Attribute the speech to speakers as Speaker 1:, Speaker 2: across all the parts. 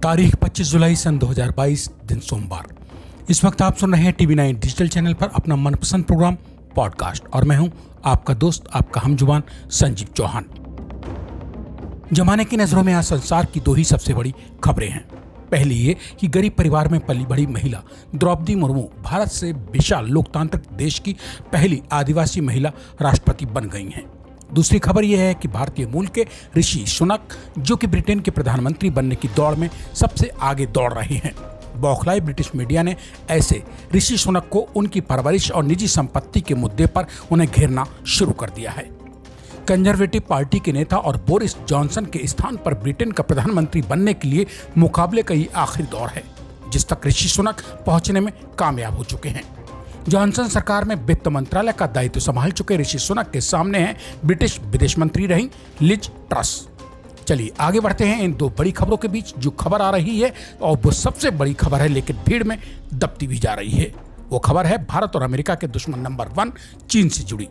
Speaker 1: तारीख 25 जुलाई सन 2022 दिन सोमवार। इस वक्त आप सुन रहे हैं टीवी 9 डिजिटल चैनल पर अपना मनपसंद प्रोग्राम पॉडकास्ट और मैं हूं आपका दोस्त आपका हमजुबान संजीव चौहान। जमाने की नजरों में आज संसार की दो ही सबसे बड़ी खबरें हैं। पहली ये कि गरीब परिवार में पली बड़ी महिला द्रौपदी मुर्मू भारत से विशाल लोकतांत्रिक देश की पहली आदिवासी महिला राष्ट्रपति बन गई हैं। दूसरी खबर यह है कि भारतीय मूल के ऋषि सुनक जो कि ब्रिटेन के प्रधानमंत्री बनने की दौड़ में सबसे आगे दौड़ रहे हैं। बौखलाई ब्रिटिश मीडिया ने ऐसे ऋषि सुनक को उनकी परवरिश और निजी संपत्ति के मुद्दे पर उन्हें घेरना शुरू कर दिया है। कंजर्वेटिव पार्टी के नेता और बोरिस जॉनसन के स्थान पर ब्रिटेन का प्रधानमंत्री बनने के लिए मुकाबले का ये आखिरी दौर है, जिस तक ऋषि सुनक पहुंचने में कामयाब हो चुके हैं। जॉनसन सरकार में वित्त मंत्रालय का दायित्व संभाल चुके ऋषि सुनक के सामने हैं ब्रिटिश विदेश मंत्री रही लिज ट्रस। चलिए आगे बढ़ते हैं इन दो बड़ी खबरों के बीच। जो खबर आ रही है और वो सबसे बड़ी खबर है, लेकिन भीड़ में दबती भी जा रही है। वो खबर है भारत और अमेरिका के दुश्मन नंबर 1 चीन से जुड़ी।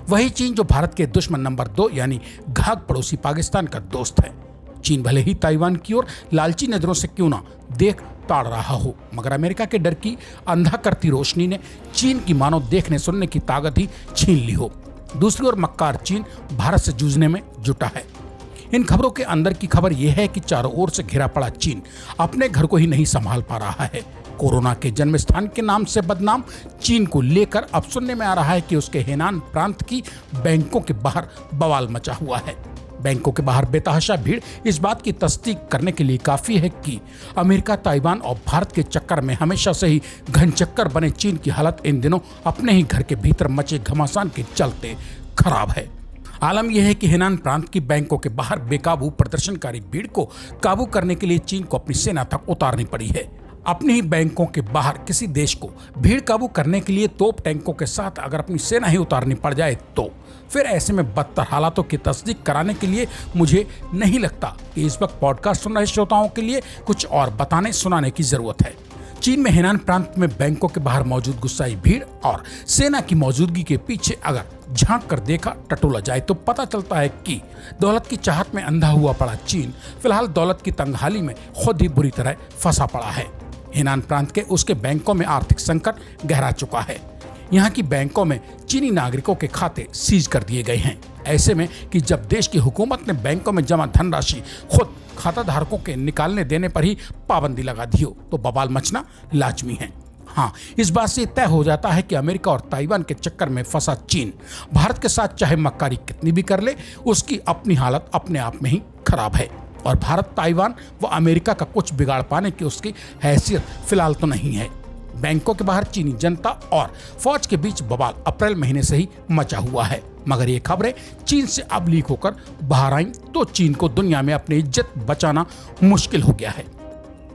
Speaker 1: वही चीन जो भारत के दुश्मन नंबर 2 यानी घाघ पड़ोसी पाकिस्तान का दोस्त है। चीन भले ही ताइवान की ओर लालची नजरों से क्यों ना देख ताड़ रहा हो, मगर अमेरिका के डर की अंधा करती रोशनी ने चीन की मानो देखने सुनने की ताकत ही छीन ली हो। दूसरी ओर मक्कार चीन भारत से जूझने में जुटा है। इन खबरों के अंदर की खबर यह है कि चारों ओर से घिरा पड़ा चीन अपने घर को ही नहीं संभाल पा रहा है। कोरोना के जन्म स्थान के नाम से बदनाम चीन को लेकर अब सुनने में आ रहा है कि उसके हेनान प्रांत की बैंकों के बाहर बवाल मचा हुआ है। बैंकों के बाहर बेतहाशा भीड़ इस बात की तस्दीक करने के लिए काफी है कि अमेरिका, ताइवान और भारत के चक्कर में हमेशा से ही घनचक्कर बने चीन की हालत इन दिनों अपने ही घर के भीतर मचे घमासान के चलते खराब है। आलम यह है कि हेनान प्रांत की बैंकों के बाहर बेकाबू प्रदर्शनकारी भीड़ को काबू करने के लिए चीन को अपनी सेना तक उतारनी पड़ी है। अपनी ही बैंकों के बाहर किसी देश को भीड़ काबू करने के लिए तोप टैंकों के साथ अगर अपनी सेना ही उतारनी पड़ जाए तो फिर ऐसे में बदतर हालातों की तस्दीक कराने के लिए मुझे नहीं लगता कि इस वक्त पॉडकास्ट सुन रहे श्रोताओं के लिए कुछ और बताने सुनाने की जरूरत है। चीन में हेनान प्रांत में बैंकों के बाहर मौजूद गुस्साई भीड़ और सेना की मौजूदगी के पीछे अगर झांक कर देखा टटोला जाए तो पता चलता है कि दौलत की चाहत में अंधा हुआ पड़ा चीन फिलहाल दौलत की तंगहाली में खुद ही बुरी तरह फंसा पड़ा है। हेनान प्रांत के उसके बैंकों में आर्थिक संकट गहरा चुका है। यहाँ की बैंकों में चीनी नागरिकों के खाते सीज कर दिए गए हैं। ऐसे में कि जब देश की हुकूमत ने बैंकों में जमा धनराशि खुद खाता धारकों के निकालने देने पर ही पाबंदी लगा दी हो तो बवाल मचना लाजमी है। हाँ, इस बात से तय हो जाता है कि अमेरिका और ताइवान के चक्कर में फंसा चीन भारत के साथ चाहे मक्कारी कितनी भी कर ले, उसकी अपनी हालत अपने आप में ही खराब है और भारत, ताइवान व अमेरिका का कुछ बिगाड़ पाने की उसकी हैसियत फिलहाल तो नहीं है। बैंकों के बाहर चीनी जनता और फौज के बीच बवाल अप्रैल महीने से ही मचा हुआ है, मगर ये खबरें चीन से अब लीक होकर बाहर आईं तो चीन को दुनिया में अपनी इज्जत बचाना मुश्किल हो गया है।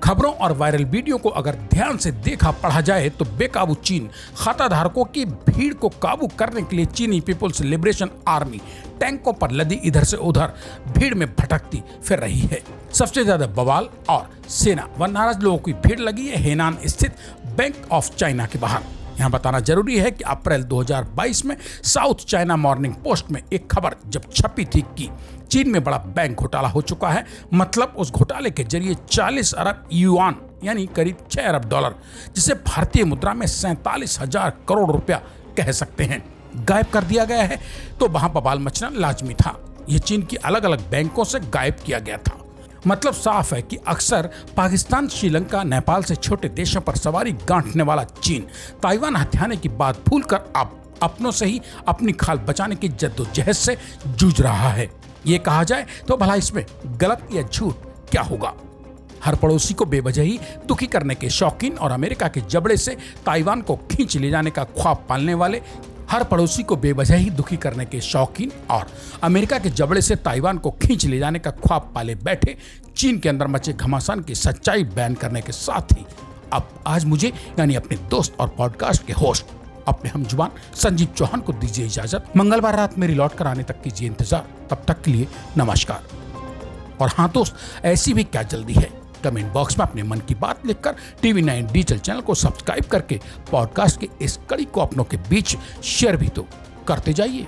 Speaker 1: खबरों और वायरल वीडियो को अगर ध्यान से देखा पढ़ा जाए तो बेकाबू चीन खाता धारकों की भीड़ को काबू करने के लिए चीनी पीपुल्स लिबरेशन आर्मी टैंकों पर लदी इधर से उधर भीड़ में भटकती फिर रही है। सबसे ज्यादा बवाल और सेना व नाराज लोगों की भीड़ लगी है हेनान स्थित बैंक ऑफ चाइना के बाहर। यहाँ बताना जरूरी है कि अप्रैल 2022 में साउथ चाइना मॉर्निंग पोस्ट में एक खबर जब छपी थी कि चीन में बड़ा बैंक घोटाला हो चुका है, मतलब उस घोटाले के जरिए 40 अरब युआन यानी करीब 6 अरब डॉलर, जिसे भारतीय मुद्रा में 47,000 करोड़ रुपया कह सकते हैं, गायब कर दिया गया है। तो वहां बवाल मचना लाजमी था। यह चीन की अलग अलग बैंकों से गायब किया गया था। मतलब साफ है कि अक्सर पाकिस्तान, श्रीलंका, नेपाल से छोटे देशों पर सवारी गांठने वाला चीन ताइवान हथियाने की बात भूलकर अब अपनों से ही अपनी खाल बचाने की जद्दोजहद से जूझ रहा है। ये कहा जाए तो भला इसमें गलत या झूठ क्या होगा। हर पड़ोसी को बेवजह ही दुखी करने के शौकीन और अमेरिका के जबड़े से ताइवान को खींच ले जाने का ख्वाब पालने वाले, हर पड़ोसी को बेवजह ही दुखी करने के शौकीन और अमेरिका के जबड़े से ताइवान को खींच ले जाने का ख्वाब पाले बैठे चीन के अंदर मचे घमासान की सच्चाई बयान करने के साथ ही अब आज मुझे यानी अपने दोस्त और पॉडकास्ट के होस्ट अपने हमजुबान संजीव चौहान को दीजिए इजाजत। मंगलवार रात मेरी लौट कर आने तक कीजिए इंतजार। तब तक के लिए नमस्कार। और हाँ दोस्त, ऐसी भी क्या जल्दी है, कमेंट बॉक्स में अपने मन की बात लिखकर टीवी 9 डिजिटल चैनल को सब्सक्राइब करके पॉडकास्ट की इस कड़ी को अपनों के बीच शेयर भी तो करते जाइए।